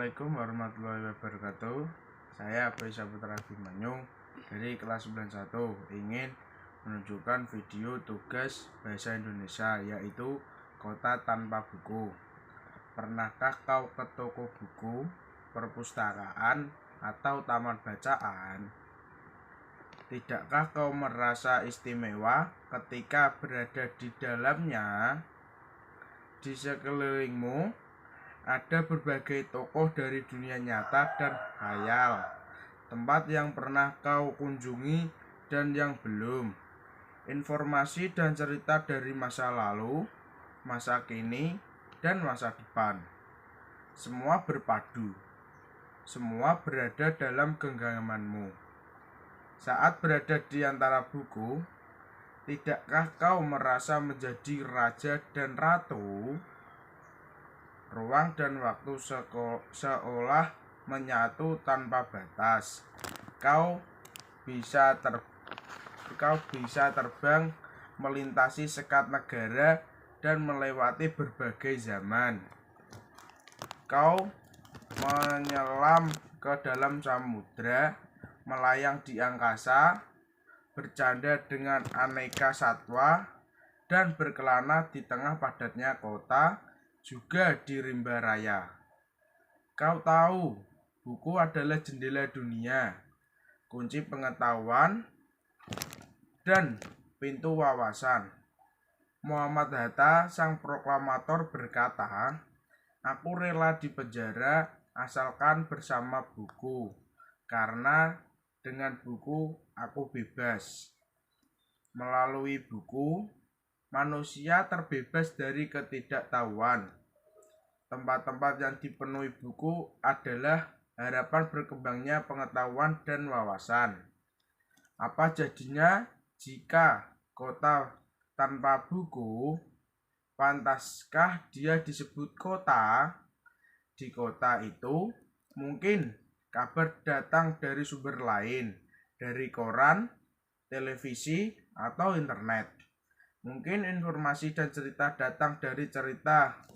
Assalamualaikum warahmatullahi wabarakatuh. Saya Abay Saputra Abimanyu dari kelas 91 ingin menunjukkan video tugas bahasa Indonesia, yaitu kota tanpa buku. Pernahkah kau ke toko buku, perpustakaan, atau taman bacaan? Tidakkah kau merasa istimewa ketika berada di dalamnya? Di sekelilingmu ada berbagai tokoh dari dunia nyata dan khayal, tempat yang pernah kau kunjungi dan yang belum, informasi dan cerita dari masa lalu, masa kini, dan masa depan. Semua berpadu, semua berada dalam genggamanmu. Saat berada di antara buku, tidakkah kau merasa menjadi raja dan ratu? Ruang dan waktu seolah menyatu tanpa batas. Kau bisa terbang melintasi sekat negara dan melewati berbagai zaman. Kau menyelam ke dalam samudra, melayang di angkasa, bercanda dengan aneka satwa, dan berkelana di tengah padatnya kota, juga di rimba raya. Kau tahu, buku adalah jendela dunia, kunci pengetahuan, dan pintu wawasan. Muhammad Hatta, sang proklamator, berkata, "Aku rela di penjara asalkan bersama buku, karena dengan buku aku bebas." Melalui buku, manusia terbebas dari ketidaktahuan. Tempat-tempat yang dipenuhi buku adalah harapan berkembangnya pengetahuan dan wawasan. Apa jadinya jika kota tanpa buku? Pantaskah dia disebut kota? Di kota itu mungkin kabar datang dari sumber lain, dari koran, televisi, atau internet. Mungkin informasi dan cerita datang dari cerita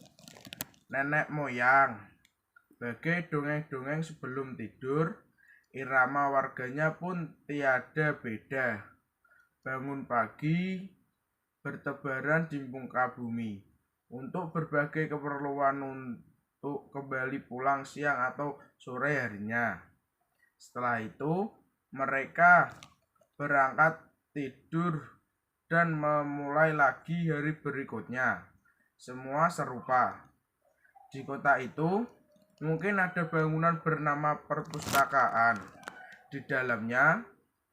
nenek moyang, bagai dongeng-dongeng sebelum tidur. Irama warganya pun tiada beda. Bangun pagi, bertebaran di muka bumi, untuk berbagai keperluan, untuk kembali pulang siang atau sore harinya. Setelah itu, mereka berangkat tidur dan memulai lagi hari berikutnya. Semua serupa. Di kota itu mungkin ada bangunan bernama perpustakaan. Di dalamnya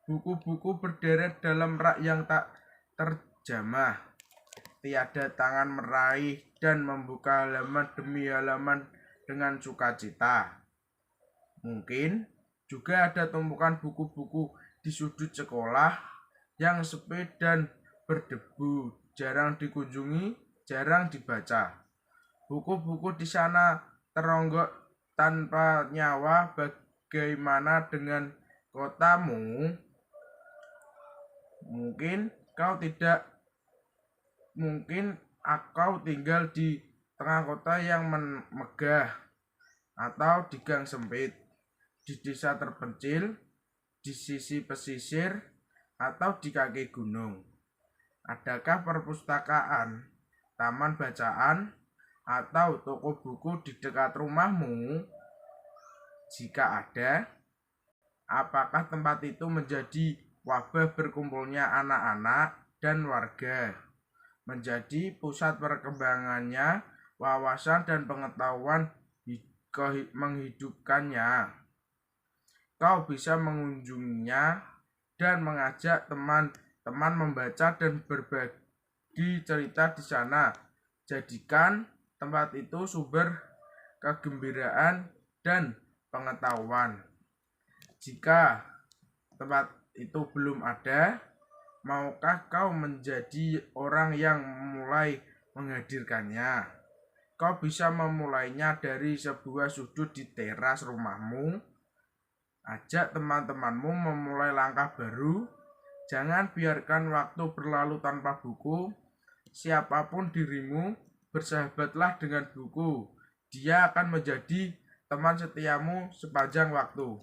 buku-buku berderet dalam rak yang tak terjamah. Tiada tangan meraih dan membuka halaman demi halaman dengan sukacita. Mungkin juga ada tumpukan buku-buku di sudut sekolah yang sepi dan berdebu, jarang dikunjungi, jarang dibaca. Buku-buku di sana teronggok tanpa nyawa. Bagaimana dengan kotamu? Mungkin kau tinggal di tengah kota yang megah, atau di gang sempit, di desa terpencil, di sisi pesisir, atau di kaki gunung. Adakah perpustakaan, taman bacaan, atau toko buku di dekat rumahmu? Jika ada, apakah tempat itu menjadi wabah berkumpulnya anak-anak dan warga, menjadi pusat perkembangannya wawasan dan pengetahuan menghidupkannya? Kau bisa mengunjunginya dan mengajak teman-teman membaca dan berbagi cerita di sana. Jadikan tempat itu sumber kegembiraan dan pengetahuan. Jika tempat itu belum ada, maukah kau menjadi orang yang mulai menghadirkannya? Kau bisa memulainya dari sebuah sudut di teras rumahmu. Ajak teman-temanmu memulai langkah baru. Jangan biarkan waktu berlalu tanpa buku. Siapapun dirimu, bersahabatlah dengan buku. Dia akan menjadi teman setiamu sepanjang waktu.